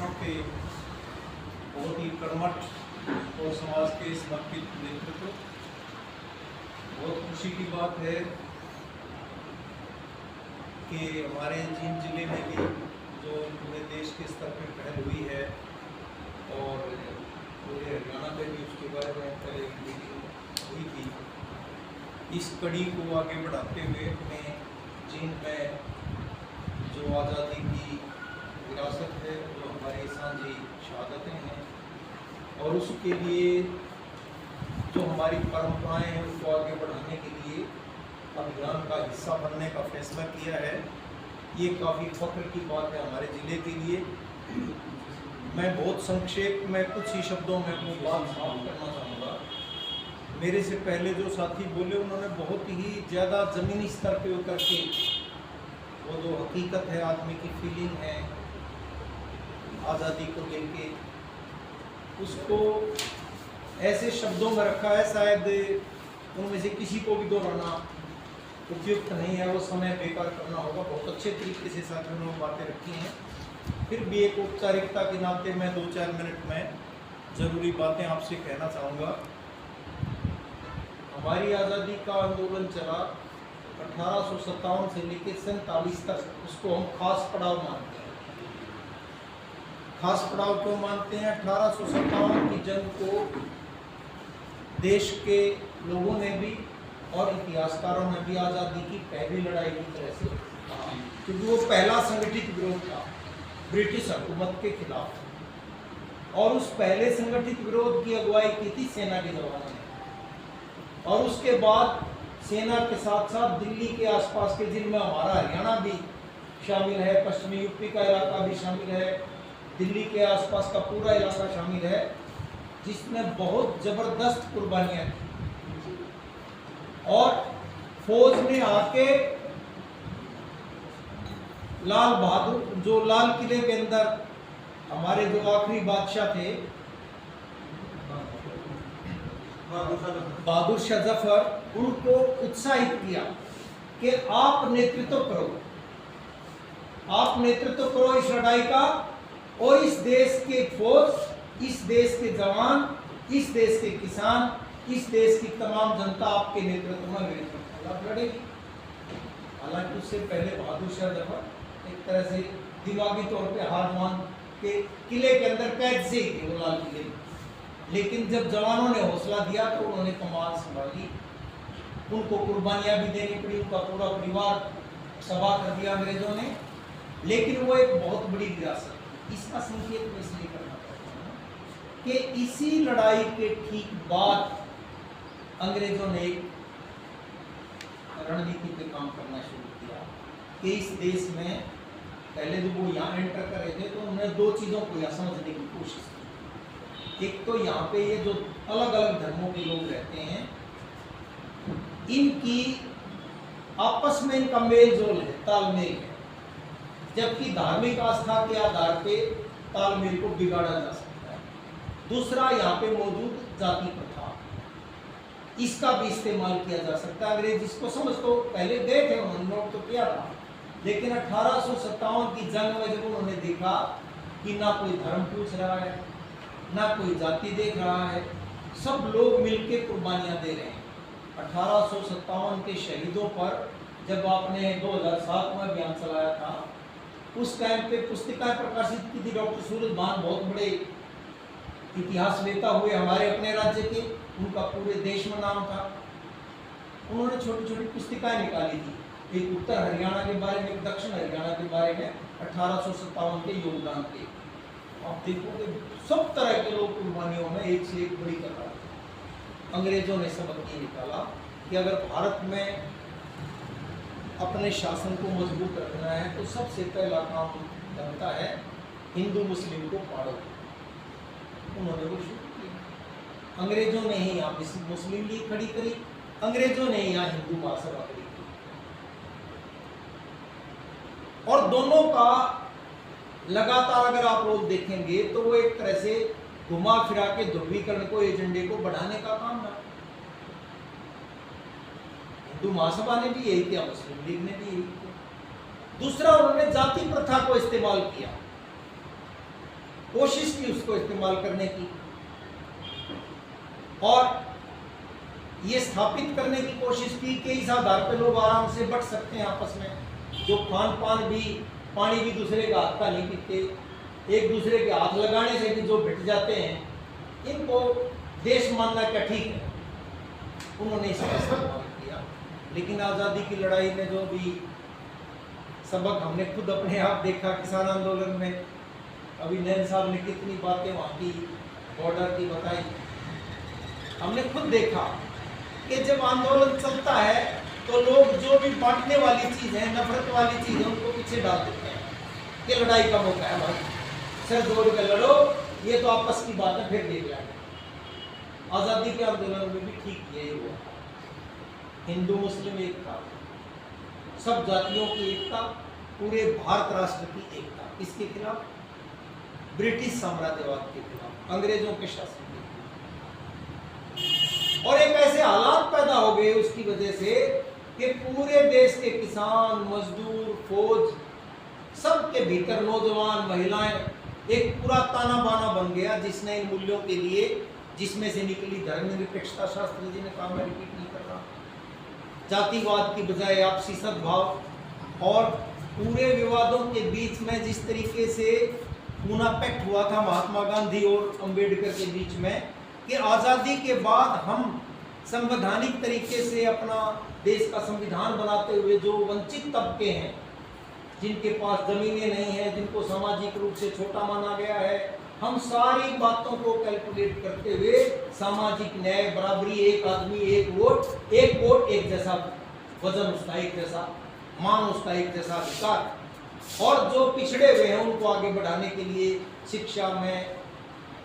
स्थानों के बहुत ही कर्मठ और समाज के समर्पित नेतृत्व। बहुत खुशी की बात है कि हमारे जींद जिले में भी जो पूरे देश के स्तर पर पहल हुई है और पूरे हरियाणा में भी उसके बारे में पहले एक मीटिंग हुई थी। इस कड़ी को आगे बढ़ाते हुए अपने जींद में जो आज़ादी की विरासत है, जो हमारी सांझी शहादतें हैं और उसके लिए जो हमारी परंपराएं हैं उसको आगे बढ़ाने के लिए अभियान का हिस्सा बनने का फैसला किया है। ये काफ़ी फख्र की बात है हमारे ज़िले के लिए। मैं बहुत संक्षेप में कुछ ही शब्दों में अपनी बात समाप्त करना चाहूँगा। मेरे से पहले जो साथी बोले उन्होंने बहुत ही ज़्यादा ज़मीनी स्तर पे उतर के वो जो हकीकत है, आदमी की फीलिंग है आज़ादी को लेके, उसको ऐसे शब्दों में रखा है, शायद उनमें से किसी को भी दोहराना उपयुक्त नहीं है, वो समय बेकार करना होगा। बहुत अच्छे तरीके से साथियों ने बातें रखी हैं। फिर भी एक औपचारिकता के नाते मैं 2-4 मिनट में ज़रूरी बातें आपसे कहना चाहूँगा। हमारी आज़ादी का आंदोलन चला 1857 से लेकर 47 तक, उसको हम खास पड़ाव मानते हैं। खास पड़ाव क्यों मानते हैं? 1857 की जंग को देश के लोगों ने भी और इतिहासकारों ने भी आज़ादी की पहली लड़ाई की तरह से कहा, क्योंकि वो पहला संगठित विरोध था ब्रिटिश हुकूमत के खिलाफ। और उस पहले संगठित विरोध की अगुवाई की थी सेना के जवानों ने, और उसके बाद सेना के साथ साथ दिल्ली के आसपास के जिनमें हमारा हरियाणा भी शामिल है, पश्चिमी यूपी का इलाका भी शामिल है, दिल्ली के आसपास का पूरा इलाका शामिल है, जिसमें बहुत ज़बरदस्त कुर्बानियाँ की। और फौज ने आके लाल बहादुर, जो लाल किले के अंदर हमारे जो आखिरी बादशाह थे बहादुर शाह जफर, उनको उत्साहित किया कि आप नेतृत्व करो, आप नेतृत्व करो इस लड़ाई का, और इस देश के फौज, इस देश के जवान, इस देश के किसान, इस देश की तमाम जनता आपके नेतृत्व में मेरे खिलाफ लड़ेगी। हालांकि उससे पहले बहादुर शाह जफर एक तरह से दिमागी तौर पे हार मान के किले के अंदर कैद से ही थे, वो लाल किले में। लेकिन जब जवानों ने हौसला दिया तो उन्होंने कमान संभाली, उनको कुर्बानियां भी देनी पड़ी, उनका पूरा परिवार सभा कर दिया अंग्रेजों ने। लेकिन वो एक बहुत बड़ी विरासत, इसका संकेत मैं इसलिए करना चाहता हूँ कि इसी लड़ाई के ठीक बाद अंग्रेजों ने एक रणनीति पे काम करना शुरू किया कि इस देश में पहले जब वो यहाँ एंटर कर रहे थे तो उन्होंने 2 चीज़ों को यहाँ समझने की कोशिश की। एक तो यहाँ पे ये जो अलग अलग धर्मों के लोग रहते हैं, इनकी आपस में इनका मेल जोल है, तालमेल है, जबकि धार्मिक आस्था के आधार पे तालमेल को बिगाड़ा जा सकता है। दूसरा, यहाँ पे मौजूद जाति प्रथा, इसका भी इस्तेमाल किया जा सकता है। अंग्रेज इसको समझ तो पहले गए थे, उन्होंने नोट तो किया था, लेकिन 1857 की जंग में जब उन्होंने देखा कि ना कोई धर्म पूछ रहा है, ना कोई जाति देख रहा है, सब लोग मिलकर कुर्बानियां दे रहे हैं। 1857 के शहीदों पर जब आपने 2007 में अभियान चलाया था, उस टाइम पे पुस्तिकाएं प्रकाशित की थी। डॉक्टर सूरज भान बहुत बड़े इतिहासवेता हुए हमारे अपने राज्य के, उनका पूरे देश में नाम था। उन्होंने छोटी छोटी पुस्तिकाएं निकाली थी, एक उत्तर हरियाणा के बारे में, एक दक्षिण हरियाणा के बारे में, 1857 के योगदान के। आप देखोगे सब तरह के लोग कुर्बानियों में एक से एक बड़ी कतार। अंग्रेजों ने सबक ये निकाला कि अगर भारत में अपने शासन को मजबूत रखना है तो सबसे पहला काम बनता है हिंदू मुस्लिम को पाड़ो। उन्होंने वो शुरू किया। अंग्रेजों ने ही यहाँ मुस्लिम लीग खड़ी करी, अंग्रेजों ने यहाँ हिंदू महासभा खड़ी की, और दोनों का लगातार अगर आप लोग देखेंगे तो वो एक तरह से घुमा फिरा के ध्रुवीकरण को, एजेंडे को बढ़ाने का काम था। हिंदू महासभा ने भी यही किया, मुस्लिम लीग ने भी यही किया। दूसरा, उन्होंने जाति प्रथा को इस्तेमाल किया कोशिश की उसको इस्तेमाल करने की, और ये स्थापित करने की कोशिश की कि इस आधार पर लोग आराम से बट सकते हैं आपस में, जो खान पान भी, पानी भी दूसरे का हाथ का नहीं पीते, एक दूसरे के हाथ लगाने से भी जो भिट जाते हैं, इनको देश मानना क्या ठीक है? उन्होंने इसका इस्तेमाल किया। लेकिन आज़ादी की लड़ाई में जो भी सबक हमने खुद अपने आप देखा, किसान आंदोलन में, अभी नैन साहब ने कितनी बातें वहाँ की बॉर्डर की बताई, हमने खुद देखा कि जब आंदोलन चलता है तो लोग जो भी बांटने वाली चीज़ है, नफरत वाली चीज़ है, उनको पीछे डाल देते हैं कि लड़ाई का मौका है भाई, सर जोड़ के लड़ो, ये तो आपस की बात है, फिर देख लेंगे। आज़ादी के आंदोलन में भी ठीक यही हुआ, हिंदू मुस्लिम एकता, सब जातियों की एकता, पूरे भारत राष्ट्र की एकता, इसके खिलाफ, ब्रिटिश साम्राज्यवाद के खिलाफ, अंग्रेजों के शासन के खिलाफ। और एक ऐसे हालात पैदा हो गए उसकी वजह से कि पूरे देश के किसान, मजदूर, फौज, सबके भीतर नौजवान, महिलाएं, एक पूरा ताना बाना बन गया, जिसने इन मूल्यों के लिए, जिसमें से निकली धर्मनिरपेक्षता, शास्त्री जी ने कहा, मैं रिपीट नहीं कर रहा, जातिवाद की बजाय आपसी सद्भाव, और पूरे विवादों के बीच में जिस तरीके से पूना पैक्ट हुआ था महात्मा गांधी और अंबेडकर के बीच में, कि आज़ादी के बाद हम संवैधानिक तरीके से अपना देश का संविधान बनाते हुए जो वंचित तबके हैं, जिनके पास जमीनें नहीं हैं, जिनको सामाजिक रूप से छोटा माना गया है, हम सारी बातों को कैलकुलेट करते हुए सामाजिक न्याय, बराबरी, एक आदमी एक वोट एक जैसा वजन, उसका एक जैसा मान, उसका एक जैसा अधिकार, और जो पिछड़े हुए हैं उनको आगे बढ़ाने के लिए शिक्षा में,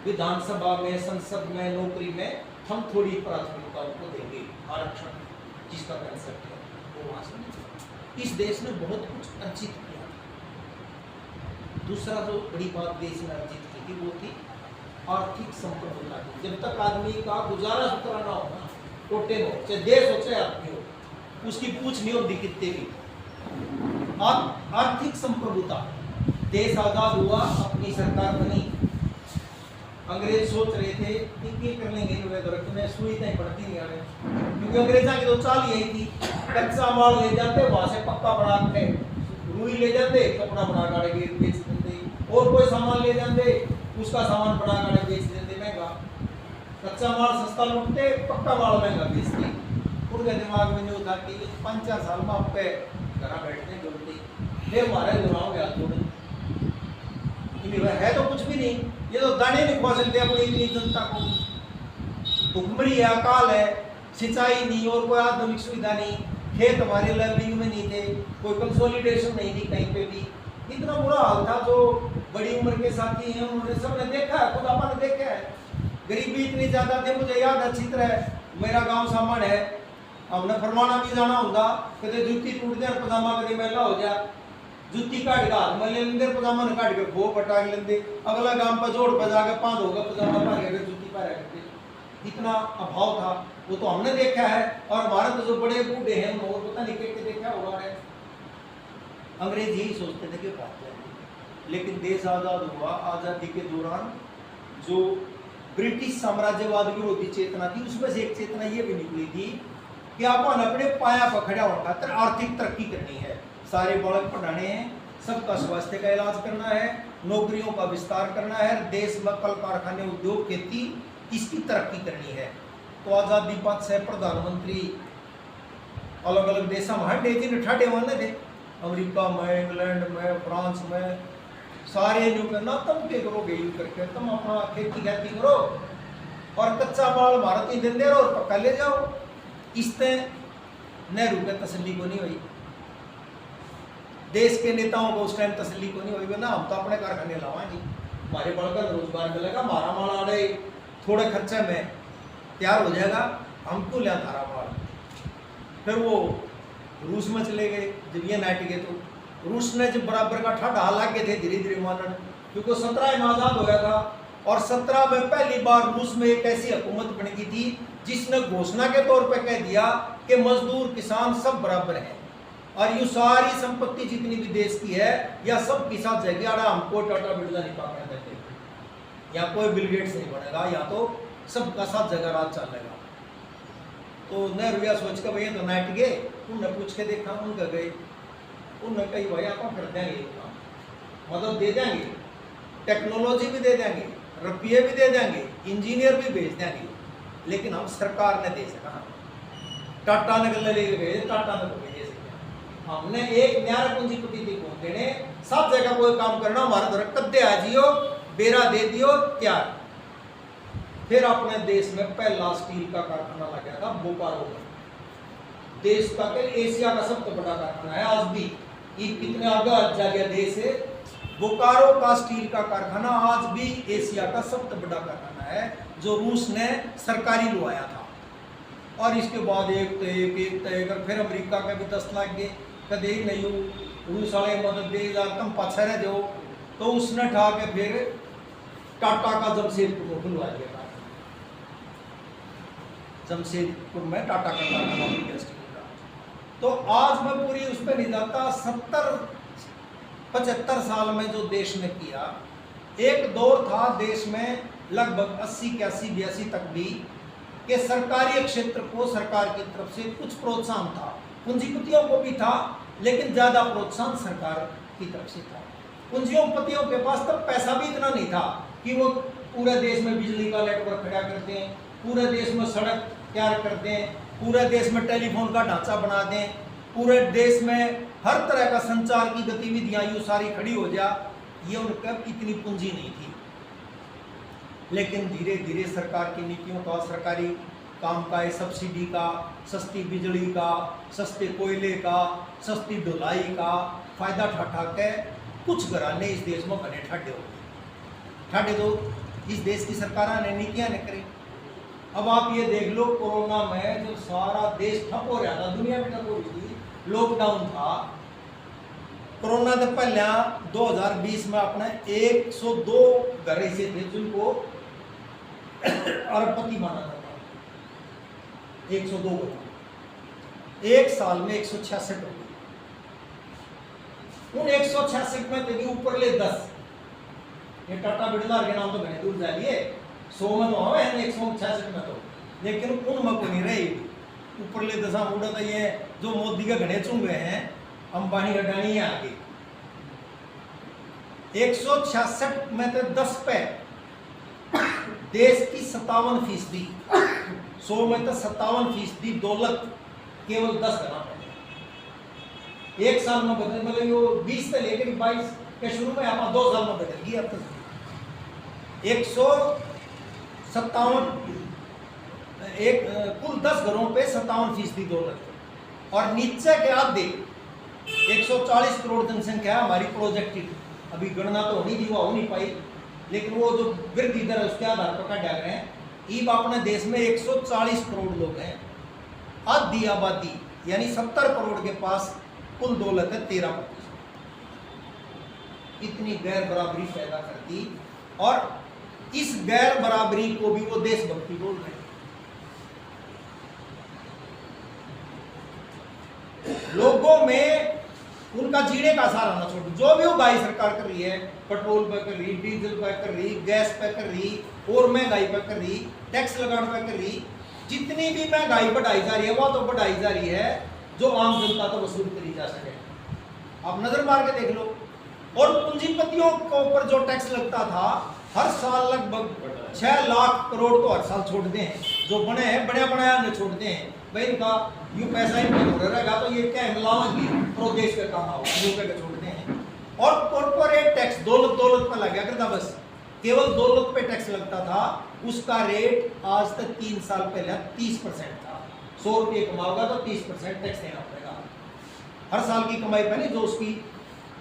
विधानसभा में, संसद में, नौकरी में हम थोड़ी प्राथमिकता उनको देंगे, आरक्षण जिसका कंसेप्ट है वो वहां से। इस देश ने बहुत कुछ अर्जित किया। दूसरा जो बड़ी बात देश ने अर्जित की थी वो थी आर्थिक संप्रभुता की। जब तक आदमी का गुजारा सुतरा ना होगा, टोटे हो, चाहे देश हो चाहे आदमी हो, उसकी पूछ नहीं होती कितने भी। आर्थिक संप्रभुता, देश आजाद हुआ, अपनी सरकार बनी, अंग्रेज सोच रहे थे कि कर लेंगे में सुविधाएं बढ़ती नहीं आ रही, क्योंकि अंग्रेजा की तो चाल यही थी, कच्चा माल ले जाते, वहां से पक्का बना के रुई ले जाते, कपड़ा बना के बेच देते, और कोई सामान ले जाते, उसका सामान बना के बेच देते महंगा, कच्चा माल सस्ता लूटते, पक्का माल महंगा बेचते। उनके दिमाग में नहीं होता कि 5-4 साल में आप पे घर बैठने जोड़ते, फिर हमारे गुनाहों के हाथ जोड़े, है तो कुछ भी नहीं, ये तो दाने नहीं खा सकते अपनी इतनी जनता को, भुखमरी है, अकाल है, सिंचाई नहीं और कोई आधुनिक सुविधा नहीं, खेत हमारे लर्निंग में नहीं थे, कोई कंसोलिडेशन नहीं थी कहीं पे भी, इतना बुरा हाल था। जो बड़ी उम्र के साथी हैं उन्होंने सबने देखा है, खुद आपने देखा है, गरीबी इतनी ज्यादा थी। मुझे याद है अच्छी तरह, मेरा गाँव सामान है, हमने फरमाना भी जाना होता, कदे जूती टूट जाए, पजामा कदे मैला हो जाए, जूती काट का हाथ में ले लेंगे, पजामा ने काट के खो पटा के लेंगे, अगला गांव पर जोड़ पर जाकर 5 होगा पजामा पा के जूती पा करते, इतना अभाव था। वो तो हमने देखा है, और भारत जो बड़े बूढ़े हैं उन्होंने पता नहीं क्या देखा होगा है। अंग्रेज यही सोचते थे कि बात है, लेकिन देश आजाद हुआ, आजादी के दौरान जो ब्रिटिश साम्राज्यवाद विरोधी चेतना थी, उसमें से एक चेतना ये भी निकली थी कि अपन अपने पाया पर खड़ा होने खातिर आर्थिक तरक्की करनी है, सारे बालक पढ़ाने हैं, सबका स्वास्थ्य का इलाज करना है, नौकरियों का विस्तार करना है, देश में कल कारखाने, उद्योग, खेती, इसकी तरक्की करनी है। तो आज़ादी बाद से प्रधानमंत्री अलग अलग देशों में हर दिन ठाटे माने थे, अमेरिका में, इंग्लैंड में, फ्रांस में, सारे न्यू करना, तुम क्या करोगे यूँ करके, तुम अपना खेती करो और कच्चा माल भारत ही दे रहो और पक्का ले जाओ। इससे नेहरू पे तसल्ली को नहीं हुई, देश के नेताओं को उस टाइम तसल्ली को नहीं हुई, ना हम तो अपने कारखाने लावाएंगे, हमारे बढ़कर रोजगार मिलेगा, हमारा माल आ रहे थोड़े खर्चे में तैयार हो जाएगा, हम क्यों ले तारा माल। फिर वो रूस में चले गए, जब ये नाट गए तो रूस ने जब बराबर का ठाठा ला के थे धीरे धीरे मानन, क्योंकि 17 में आज़ाद हो गया था, और 17 में पहली बार रूस में एक ऐसी हुकूमत बन गई थी जिसने घोषणा के तौर पर कह दिया कि मजदूर किसान सब बराबर हैं, और ये सारी संपत्ति जितनी भी देश की है या सब के साथ जाएगी, हमको टाटा बिरला नहीं पा देते, या कोई बिल गेट्स नहीं बनेगा, या तो सबका साथ जगह रात चलेगा। तो नेहरू या सोच के भैया तो नाट गए, उनने पूछ के देखा, उनका गए, उनने कही भाई आप कर देंगे ये काम, मदद दे देंगे, टेक्नोलॉजी भी दे देंगे, रुपये भी दे देंगे, इंजीनियर भी भेज देंगे, लेकिन हम सरकार ने दे सका, टाटा ने गले लेके भेजे, टाटा ने तो भेजे सके, हमने एक न्यारा पूंजीपति थी कौन देने, सब जगह कोई काम करना हमारे द्वारा कद्दे आ जियो, बेरा दे दियो, त्यार। फिर अपने देश में पहला स्टील का कारखाना लगा था बोकारो में, देश का के एशिया का सबसे बड़ा कारखाना है आज भी, ये कितने आगे जा गया देश है। बोकारो का स्टील का कारखाना आज भी एशिया का सबसे बड़ा कारखाना है, जो रूस ने सरकारी लुआया था। और इसके बाद एक तो फिर अमेरिका के भी 10 लाख गए, कदे नहीं रूस वाले मदद दे तुम पाछा रह जाओ, तो उसने ठा के फिर टाटा का जमशेदपुर में खुलवा दिया, जमशेदपुर में टाटा का कारखाना खुल गया स्टील का। तो आज मैं पूरी उस पर नहीं जाता, 70-75 साल में जो देश ने किया, एक दौर था देश में लगभग 80-81-82 तक भी कि सरकारी क्षेत्र को सरकार की तरफ से कुछ प्रोत्साहन था, पूंजीपतियों को भी था, लेकिन ज्यादा प्रोत्साहन सरकार की तरफ से था। पूंजीपतियों के पास तब पैसा भी इतना नहीं था कि वो पूरे देश में बिजली का नेटवर्क खड़ा करते हैं, पूरे देश में सड़क तैयार कर दें, पूरे देश में टेलीफोन का ढांचा बना दें, पूरे देश में हर तरह का संचार की गतिविधियां यूं सारी खड़ी हो जा, ये उनका इतनी पूंजी नहीं थी। लेकिन धीरे धीरे सरकार की नीतियों का, सरकारी काम का, सब्सिडी का, सस्ती बिजली का, सस्ते कोयले का, सस्ती ढुलाई का फायदा ठा के कुछ घराने इस देश में बने ठाडे हो गए। ठाडे तो इस देश की सरकार ने नीतियां ने करी। अब आप ये देख लो, कोरोना में जो सारा देश ठप हो रहा था, दुनिया में ठप हो रही थी, लॉकडाउन था, कोरोना से पहले 2020 में अपने 102 घर ऐसे थे जिनको अरबपति माना जाता, 102 घर, एक साल में 166 हो गए। उन 166 में थे ऊपर ले 10, ये टाटा बिरला के नाम तो घने दूर जा लिए, 100 में तो हवे 166 में तो, लेकिन उनमें को नहीं रही ऊपर ले 10 उड़ा तो ये जो मोदी के घने चुन गए हैं, अंबानी अडानी है आगे। 166 में तो 10 पे देश की 57%, 100 में तो 57% दौलत केवल 10 घना पे। एक साल में बदल, मतलब वो 20 से लेकर 22 के शुरू में आप 2 साल में बदल गई। अब तक कुल 10 घरों पे 57% दौलत, और नीचे के आधे 140 करोड़ जनसंख्या हमारी प्रोजेक्टेड, अभी गणना तो होनी थी, वो हो नहीं पाई, लेकिन वो जो वृद्धि दर है उसके आधार पर काटा गए हैं। ईब अपने देश में 140 करोड़ लोग हैं, आधी आबादी यानी 70 करोड़ के पास कुल दौलत है 13%। इतनी गैर बराबरी पैदा कर दी, और इस गैर बराबरी को भी वो देशभक्ति बोल रहे हैं। लोगों में उनका जीने का आसार आना छोड़, जो भी उगाई सरकार कर रही है, पेट्रोल पे कर रही, डीजल पे कर रही, गैस पे कर रही, और महंगाई पे कर रही, टैक्स लगाने पे कर रही, जितनी भी महंगाई बढ़ाई जा रही है वो तो बढ़ाई जा रही है जो आम जनता तो वसूल करी जा सके। आप नजर मार के देख लो। और पूंजीपतियों के ऊपर जो टैक्स लगता था, हर साल लगभग 6 लाख करोड़ तो हर साल छोड़ते हैं, जो बने हैं बड़े बनाया ने छोड़ते हैं भाई, इनका यूं पैसा ही हो रहेगा तो ये क्या मिलावंगी प्रदेश के काम आओ, यूं पे छोड़ते हैं। और कॉर्पोरेट टैक्स दौलत पर लग गया करता, बस केवल दौलत पे टैक्स लगता था, उसका रेट आज तक 3 साल पहले 30% था। 100 रुपये कमाओगा तो 30% टैक्स देना पड़ेगा हर साल की कमाई पे, नहीं जो उसकी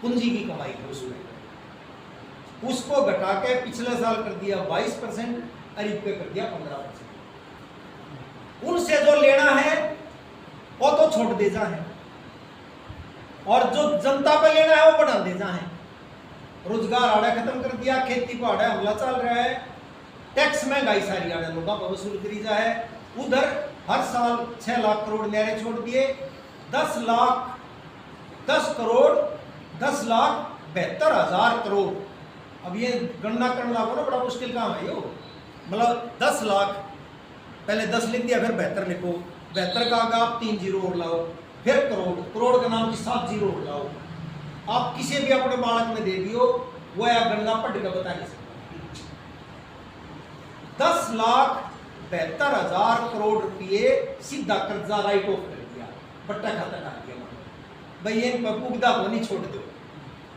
पूंजी की कमाई है उसमें, उसको घटा के पिछले साल कर दिया 22%, अरीब पे कर दिया 15%। उनसे जो लेना है वो तो छोड़ दे जा है, और जो जनता पे लेना है वो बढ़ा दे जा है। रोजगार आड़ा खत्म कर दिया, खेती को आड़ा हमला चल रहा है, टैक्स महंगाई सारी आड़ा लोगों पर वसूल करी जा है। उधर हर साल 6 लाख करोड़ न्यारे छोड़ दिए, 10 लाख 72 हजार करोड़ अब ये गणना करना ना बड़ा मुश्किल काम है यो। मतलब 10 लाख, पहले 10 लिख दिया, फिर 72 लिखो, 72 का आगे आप 3 जीरो और लाओ, फिर करोड़, करोड़ के नाम की 7 जीरो और लाओ। आप किसी भी अपने बालक में दे दियो, वो या गणना पढ़ के बता नहीं सकता। 10,72,000 करोड़ रुपये सीधा कर्जा राइट ऑफ कर दिया, बट्टा खाता डाल दिया। भाई इन पर पुगदा को नहीं छोड़ दो,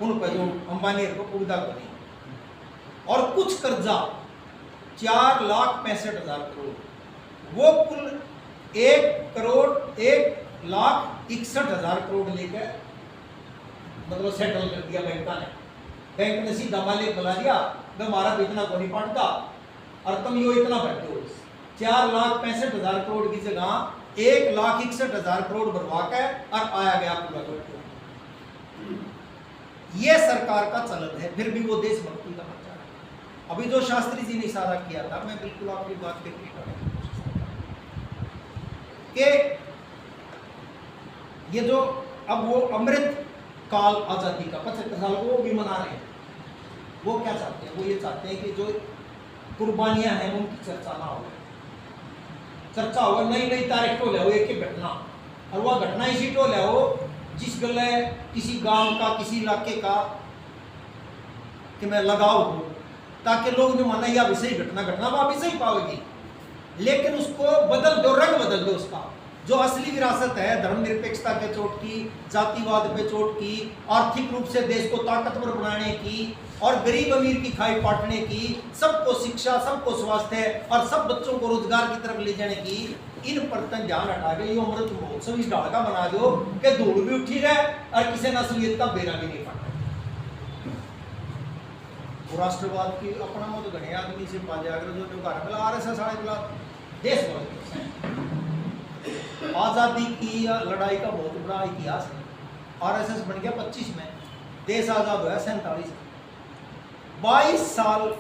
उन पर जो अंबानी को पुगदा को नहीं। और कुछ कर्जा 4,65,000 करोड़, वो कुल 1,61,00,000 करोड़ लेकर मतलब सेटल कर दिया बैंक ने। बैंक ने सीधा मालिक बुला दिया, हमारा तो इतना को नहीं पड़ता और तुम यो इतना भरते हो। 4,65,000 करोड़ की जगह 1,61,000 करोड़ भरवा के और आया गया पूरा करके। ये सरकार का चलन है, फिर भी वो देशभक्ति का बच्चा है। अभी जो शास्त्री जी ने इशारा किया था, मैं बिल्कुल आपकी बात पे कि ये जो अब वो अमृत काल आजादी का 75 साल वो भी मना रहे हैं। वो क्या चाहते हैं? वो ये चाहते हैं कि जो कुर्बानियां हैं उनकी चर्चा ना हो, चर्चा हो, नई नई तारीख टोले हो, एक घटना, और वह घटना इसी टोले हो जिस गले किसी गांव का, किसी इलाके का कि मैं लगाव हो, ताकि लोग ने माना यह भी सही घटना, घटना वह भी सही पाएगी, लेकिन उसको बदल दो, रंग बदल दो उसका। जो असली विरासत है धर्मनिरपेक्षता के चोट की, जातिवाद पे चोट की, आर्थिक रूप से देश को ताकतवर बनाने की और गरीब अमीर की खाई पाटने की, सबको शिक्षा, सबको स्वास्थ्य और सब बच्चों को रोजगार की तरफ ले जाने की, इन पर ध्यान हटा के ये अमृत महोत्सव इस ढाल का बना दो कि धूल भी उठी रहे और किसी ने असलियत का बेरा भी नहीं पड़ा। राष्ट्रवाद की अपना मत घने आदमी से पाजा अगर जो घर आरएसएस वाले देश आजादी की लड़ाई का बहुत बड़ा इतिहास है। आरएसएस बन गया 25 में, देश आजाद हुआ 47 में। 22 साल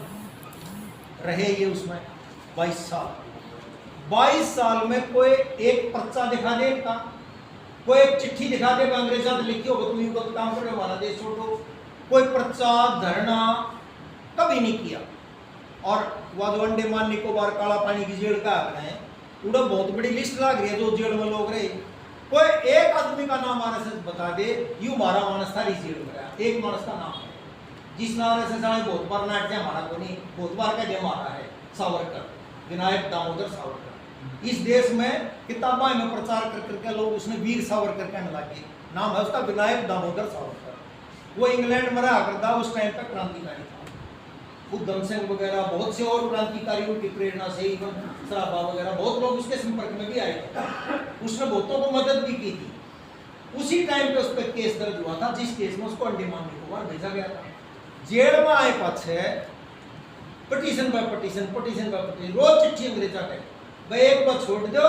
रहे ये उसमें, 22 साल में कोई एक पर्चा दिखा दे का, कोई एक चिट्ठी दिखा दे अंग्रेजा ने लिखी होगा तुम युग काम करो हमारा देश छोड़ो, कोई पर्चा धरना कभी नहीं किया। और वह जो अंडमान निकोबार काला पानी की जेल का है, उड़ा बहुत बड़ी लिस्ट लग रही है जो जेल में लोग रहे। कोई एक आदमी का नाम आरएसएस बता दे, यू मारा मानस था जेल में रहा, एक मानस का नाम है जिस आरएसएस बहुत बार नाट से हमारा को नहीं, बहुत बार का जय मारा है, सावरकर, विनायक दामोदर सावरकर। इस देश में किताबों में प्रचार कर करके लोग उसने वीर सावरकर कहने लगे, नाम है उसका विनायक दामोदर सावरकर। वो इंग्लैंड में रहा करता, उस टाइम पर क्रांतिकारी था। उधम सिंह वगैरह बहुत से और क्रांतिकारियों की प्रेरणा से सराबा वगैरह बहुत लोग उसके संपर्क में भी आए थे, उसने बहुतों को मदद भी की थी। उसी टाइम पे उस पर केस दर्ज हुआ था जिस केस में उसको अंडमान निकोबार भेजा गया था। जेल में आए पाछे petition by petition, petition by petition, रोज चिट्ठी अंग्रेजा के भाई एक बार छोड़ दो,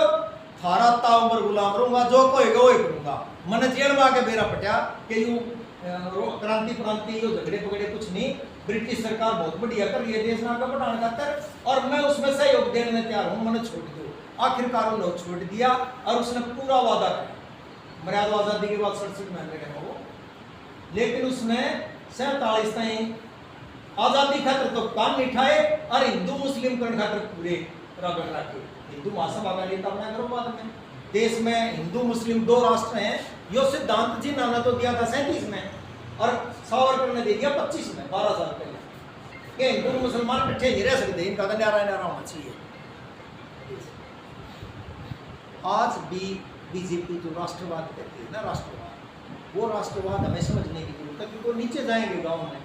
थारा ताउमर गुलाम रहूंगा, जो कहेगा वो करूंगा। मैंने जेल में आके बेरा पटिया कि यूं क्रांति यो झगड़े पगड़े कुछ नहीं, ब्रिटिश सरकार बहुत बढ़िया कर रही है देश नाम का बढ़ाने खातर और मैं उसमें सहयोग देने में तैयार हूँ, मैंने छोड़ दो। आखिरकार उन्होंने छोड़ दिया और उसने पूरा वादा किया मर्यादा आजादी के बाद 67 में रहे वो, लेकिन उसने 47 ताईं आजादी खातर तो कान नहीं उठाए और हिंदू मुस्लिम करण खातर पूरे रगड़ रखे। हिंदू महासभा का नेता बना करो बाद में, देश में हिंदू मुस्लिम 2 राष्ट्र हैं, यो सिद्धांत जी नाना तो दिया था 37 में और सावरकर ने दे दिया 25 में, 12 साल पहले, कि हिंदू मुसलमान इकट्ठे नहीं रह सकते, इनका तो न्यारा न्यारा होना चाहिए। आज भी बीजेपी जो राष्ट्रवाद कहती है ना, राष्ट्रवाद, वो राष्ट्रवाद हमें समझने की जरूरत है, क्योंकि वो नीचे जाएंगे गाँव में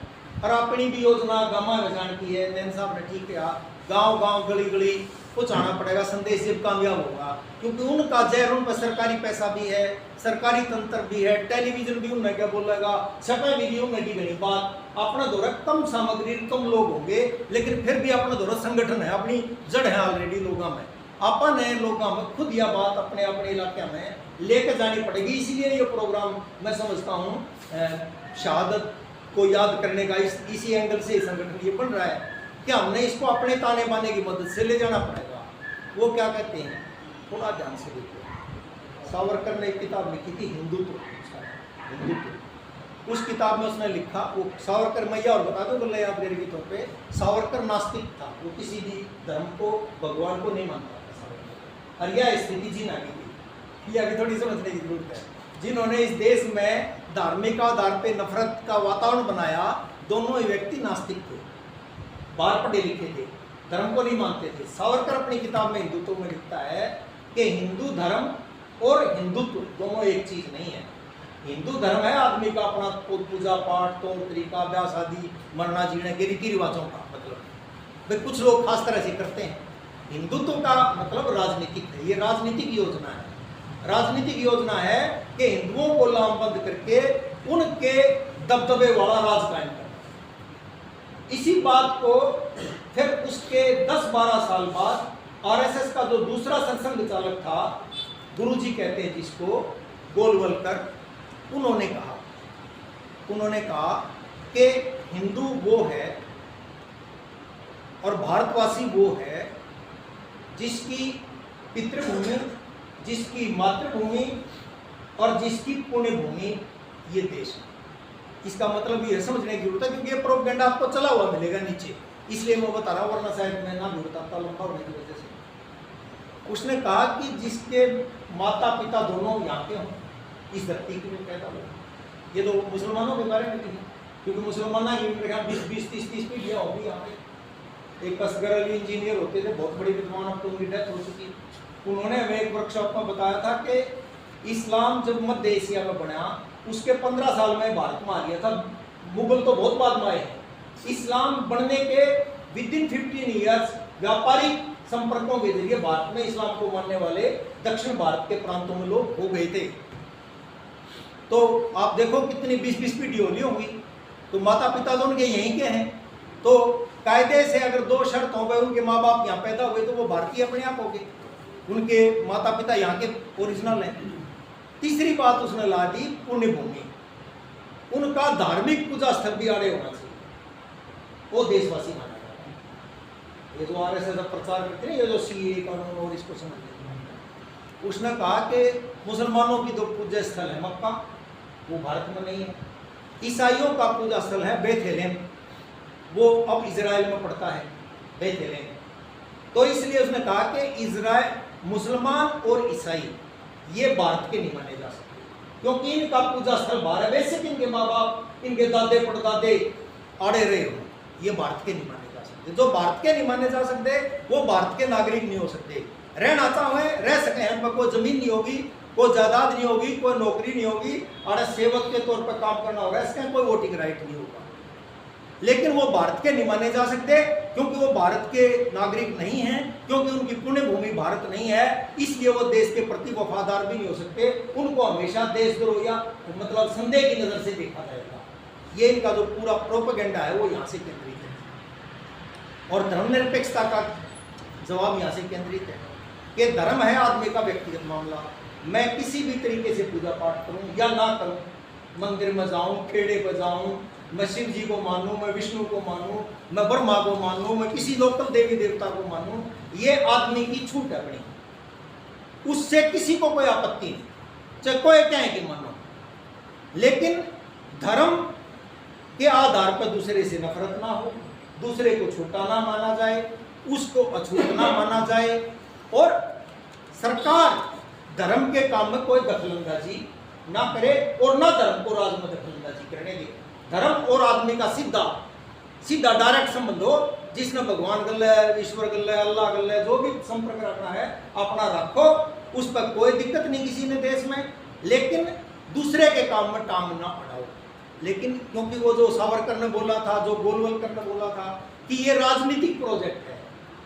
और अपनी भी योजना गाँव में बजान की है। नैन साहब ने ठीक कहा, गाँव गाँव गली गली पहुँचाना पड़ेगा, संदेश जब कामयाब होगा, क्योंकि उनका जहर, उन पर सरकारी पैसा भी है, सरकारी तंत्र भी है, टेलीविजन भी उन्हें क्या बोलेगा, छपे भी उन्हें की गई बात। अपना दौरा कम सामग्री, कम लोग होंगे, लेकिन फिर भी अपना दौरा संगठन है, अपनी जड़ है ऑलरेडी लोगों में। अपन है लोगों में खुद यह बात अपने अपने इलाके में लेकर जानी पड़ेगी। इसीलिए ये प्रोग्राम मैं समझता हूँ शहादत को याद करने का इसी एंगल से संगठन ये बन रहा है कि हमने इसको अपने ताने बाने की मदद से ले जाना पड़ेगा। वो क्या कहते हैं, थोड़ा ध्यान से देखो, सावरकर ने एक किताब लिखी थी हिंदुत्व, उस किताब में उसने लिखा, वो सावरकर मैया और बता दो गल्ला याद के तौर पे, सावरकर नास्तिक था, वो किसी भी धर्म को भगवान को नहीं मानता था सावरकर। और यह स्थिति जिन आगे की, ये आगे थोड़ी समझने की जरूरत है, जिन्होंने इस देश में धार्मिक आधार पे नफरत का वातावरण बनाया, दोनों ही व्यक्ति नास्तिक थे, बाहर पढ़े लिखे थे, धर्म को नहीं मानते थे। सावरकर अपनी किताब में हिंदुत्व में लिखता है कि हिंदू धर्म और हिंदुत्व दोनों एक चीज नहीं है। हिंदू धर्म है आदमी का अपना पूजा पाठ, तौर तरीका, ब्याह शादी, मरना जीने के रीति रिवाजों का मतलब भाई कुछ लोग खास तरह से करते हैं। हिंदुत्व का मतलब राजनीतिक है, ये राजनीतिक योजना है। राजनीतिक योजना है कि हिंदुओं को लामबंद करके उनके दबदबे वाला राज कायम करना। इसी बात को फिर उसके 10-12 साल बाद आरएसएस का जो दूसरा संसंघ चालक था, गुरुजी कहते हैं जिसको, गोलवलकर, उन्होंने कहा कि हिंदू वो है और भारतवासी वो है जिसकी पितृभूमि, जिसकी मातृभूमि और जिसकी पुण्यभूमि ये देश है। इसका मतलब ये समझने की जरूरत है, क्योंकि ये प्रोपेगेंडा आपको चला हुआ मिलेगा नीचे, इसलिए मैं बता रहा हूँ, वरना शायद मैं ना भी बताता लंबा होने की वजह से। उसने कहा कि जिसके माता पिता दोनों यहाँ के हों, इस धरती के लिए पैदा हुए। ये तो मुसलमानों के बारे में नहीं, क्योंकि मुसलमाना की 20-30 पीढ़ियाँ होगी यहाँ पे। एक असगर अली इंजीनियर होते थे, बहुत बड़ी विद्वान, अब तो उनकी डेथ हो चुकी। उन्होंने हमें एक वर्कशॉप में बताया था कि इस्लाम जब मध्य एशिया में बना, उसके 15 साल में भारत में आ गया था। मुगल तो बहुत बाद में आए हैं। इस्लाम बनने के विदिन 15 ईयर्स व्यापारिक संपर्कों के जरिए भारत में इस्लाम को मानने वाले दक्षिण भारत के प्रांतों में लोग हो गए थे। तो आप देखो कितनी 20-20 पीढ़ी होनी होगी। तो माता पिता तो उनके यहीं के हैं, तो कायदे से अगर 2 शर्त हो गए, उनके माँ बाप यहाँ पैदा हुए तो वो भारतीय अपने आप हो गए, उनके माता पिता यहाँ के ओरिजिनल हैं। तीसरी बात उसने ला दी पुण्यभूमि, उनका धार्मिक पूजा स्थल भी आड़े होना चाहिए, वो देशवासी माना जाता है। ये जो आरएसएस प्रचार करते हैं, ये जो सीए कानून और इसको समझते हैं, उसने कहा कि मुसलमानों की 2 पूजा स्थल है, मक्का, वो भारत में नहीं है। ईसाइयों का पूजा स्थल है बेथलेहम, वो अब इजराइल में पड़ता है बेथलेहम। तो इसलिए उसने कहा कि इजराइल, मुसलमान और ईसाई ये भारत के नहीं माने जा सकते, क्योंकि इनका पूजा स्थल बाहर है। वैसे कि इनके माँ बाप, इनके दादे परदादे आड़े रहे हो, ये भारत के नहीं माने जा सकते। जो भारत के नहीं माने जा सकते वो भारत के नागरिक नहीं हो सकते। रहना चाहे रह सके हैं, पर कोई जमीन नहीं होगी, कोई जायदाद नहीं होगी, कोई नौकरी नहीं होगी, और सेवक के तौर पर काम करना होगा, इसका कोई वोटिंग राइट नहीं होगा। लेकिन वो भारत के नहीं माने जा सकते, क्योंकि वो भारत के नागरिक नहीं हैं, क्योंकि उनकी पुण्य भूमि भारत नहीं है, इसलिए वो देश के प्रति वफादार भी नहीं हो सकते। उनको हमेशा देशद्रोह या मतलब संदेह की नजर से देखा जाएगा। ये इनका जो पूरा प्रोपेगेंडा है वो यहाँ से केंद्रित है, और धर्मनिरपेक्षता का जवाब यहाँ से केंद्रित है कि धर्म है आदमी का व्यक्तिगत मामला। मैं किसी भी तरीके से पूजा पाठ करूं या ना करूं, मंदिर में जाऊं, खेड़े पर जाऊं, मैं शिव जी को मानूं, मैं विष्णु को मानूं, मैं ब्रह्मा को मानूं, मैं किसी लोकल देवी देवता को मानूं, ये आदमी की छूट है अपनी, उससे किसी को कोई आपत्ति नहीं, चाहे कोई कहे कि मानो। लेकिन धर्म के आधार पर दूसरे से नफरत ना हो, दूसरे को छोटा ना माना जाए, उसको अछूत ना माना जाए, और सरकार धर्म के काम में कोई दखलंदाजी ना करे और ना धर्म को राज में दखलंदाजी करने दे। धर्म और आदमी का सीधा डायरेक्ट संबंध हो, जिसने भगवान गल्ले, ईश्वर गल्ले, अल्लाह गल्ले जो भी संपर्क रखना है अपना रखो, उस पर कोई दिक्कत नहीं किसी ने देश में, लेकिन दूसरे के काम में टांग ना अड़ाओ। लेकिन क्योंकि वो जो सावरकर ने बोला था, जो गोलवलकर ने बोला था कि ये राजनीतिक प्रोजेक्ट है,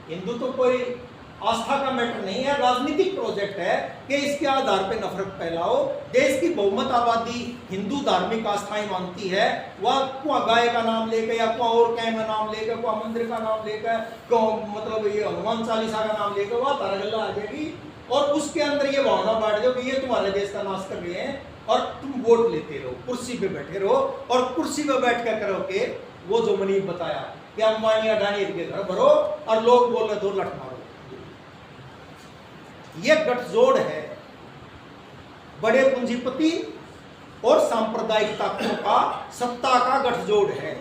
हिंदू तो कोई आस्था का मैटर नहीं है, राजनीतिक प्रोजेक्ट है कि इसके आधार पे नफरत फैलाओ। देश की बहुमत आबादी हिंदू धार्मिक आस्थाएं मानती है, वह कुआ गाय का नाम लेकर या कुआ और कह में नाम लेकर, कुआ मंदिर का नाम लेकर, क्यों मतलब ये हनुमान चालीसा का नाम लेकर वह तारागल्ला आ जाएगी, और उसके अंदर ये भावना बांट दो कि ये तुम्हारे देश का नाश कर रहे हैं और तुम वोट लेते रहो, कुर्सी पे बैठे रहो, और कुर्सी पे बैठ कर करो के वो जो मनीब बताया कि अंबानी अडानी के घर भरो और लोग बोल रहे 2 लठ मारो। ये गठजोड़ है बड़े पूंजीपति और सांप्रदायिक ताकतों का सत्ता का गठजोड़ है।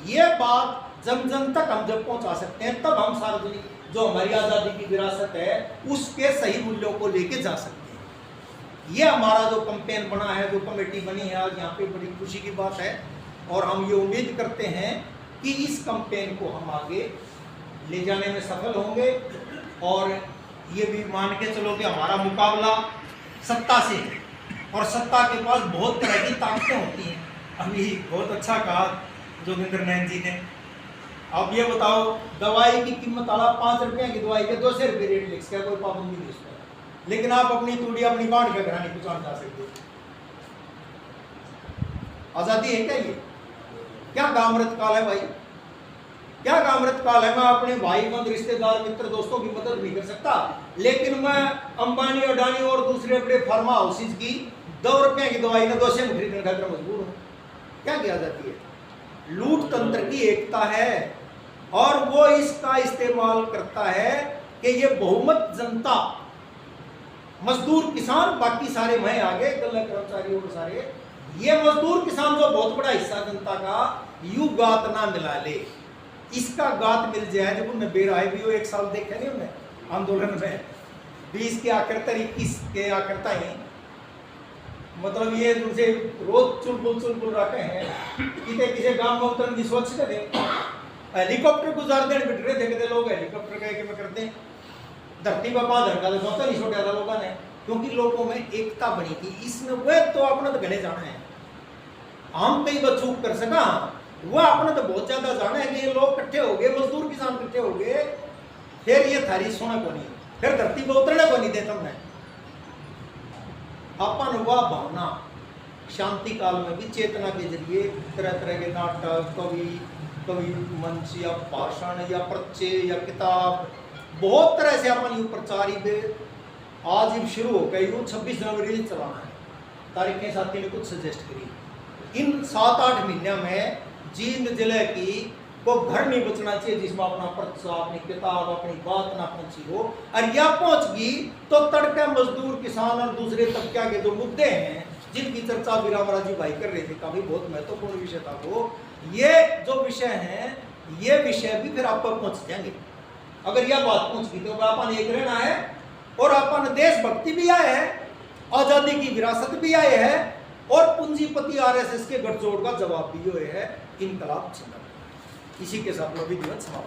ये बात जन जन तक हम जब पहुंचा सकते हैं तब हम सार्वजनिक जो हमारी आज़ादी की विरासत है उसके सही मूल्यों को लेके जा सकते हैं। ये हमारा जो कैंपेन बना है, जो कमेटी बनी है, आज यहाँ पे बड़ी खुशी की बात है और हम ये उम्मीद करते हैं कि इस कैंपेन को हम आगे ले जाने में सफल होंगे और ये भी मान के चलो कि हमारा मुकाबला सत्ता से है और सत्ता के पास बहुत तरह की ताकतें होती हैं। अभी बहुत अच्छा कहा जोगिंदर नैन जी ने। अब ये बताओ, दवाई की कीमत आला 5 रुपये की दवाई के 200 रुपये रेट लिख सके, कोई पाबंदी नहीं उस पर, लेकिन आप अपनी तूड़ी अपनी बांट के घरानी पहुंचाना जा सकते हो। आज़ादी है क्या ये? क्या कामृत काल है भाई? क्या कामृत काल है? मैं अपने भाई बंद रिश्तेदार मित्र दोस्तों की मदद नहीं कर सकता, लेकिन मैं अंबानी अडानी और दूसरे बड़े फार्मा हाउसेज की 2 रुपये की दवाई ना 200 में खरीदने खातिर मजबूर हूँ। क्या किया जाती है? लूट तंत्र की एकता है और वो इसका इस्तेमाल करता है कि ये बहुमत जनता, मजदूर किसान, बाकी सारे मैं आगे गल्ला कर्मचारी और सारे, ये मजदूर किसान जो बहुत बड़ा हिस्सा जनता का, यू गात ना मिला ले, इसका गात मिल जाए। जब उन्हें बेराय भी हो 1 साल देखे नहीं उन्हें आंदोलन में 20 के आखिर तक 21 के आखिर तक ही, मतलब ये तुमसे रोज चुलबुल रखे हैं किते किसी गांव में उतर स्वच्छ कर दे, हेलीकॉप्टर गुजार देने बिठ रहे देखते लोग, हेलीकॉप्टर कह के मैं करते हैं धरती पर बादल का सोचा नहीं छोटा था लोगों ने, क्योंकि लोगों में एकता बनी थी। इसमें वह तो अपना तो घने जाना है, हम कई बार चूक कर सका, वह अपने तो बहुत ज्यादा जाना है कि ये लोग इकट्ठे हो गए, मजदूर किसान इकट्ठे हो गए, फिर ये थारी सोना को नहीं, फिर धरती पर उतरने को नहीं देता मैं। अपन हुआ भावना शांति काल में भी चेतना के जरिए तरह तरह के नाटक, कवि मंच या भाषण या पर्चे या किताब, बहुत तरह से अपन यू प्रचार आज ही शुरू हो गई। 26 जनवरी चलाना है, तारीखें साथी ने कुछ सजेस्ट करी। इन 7-8 महीने में जींद जिले की को घर नहीं बचना चाहिए जिसमें अपना पर्चा, अपनी किताब, अपनी बात ना पहुंची हो, और यह पहुंच गई तो तड़के मजदूर किसान और दूसरे तबके के जो मुद्दे हैं जिनकी चर्चा वीरावरा जी भाई कर रहे थे, काफी बहुत महत्वपूर्ण विषय था वो, ये जो विषय हैं ये विषय भी फिर आप पर पहुंच जाएंगे। अगर यह बात पहुंच गई तो अपन एक रहना है और अपन देशभक्ति भी आए है, आजादी की विरासत भी आए है और पूंजीपति आरएसएस के गठजोड़ का जवाब भी हुए है। इनकलाब जिंदाबाद। इसी के साथ मैं भी जीवन समाप्त।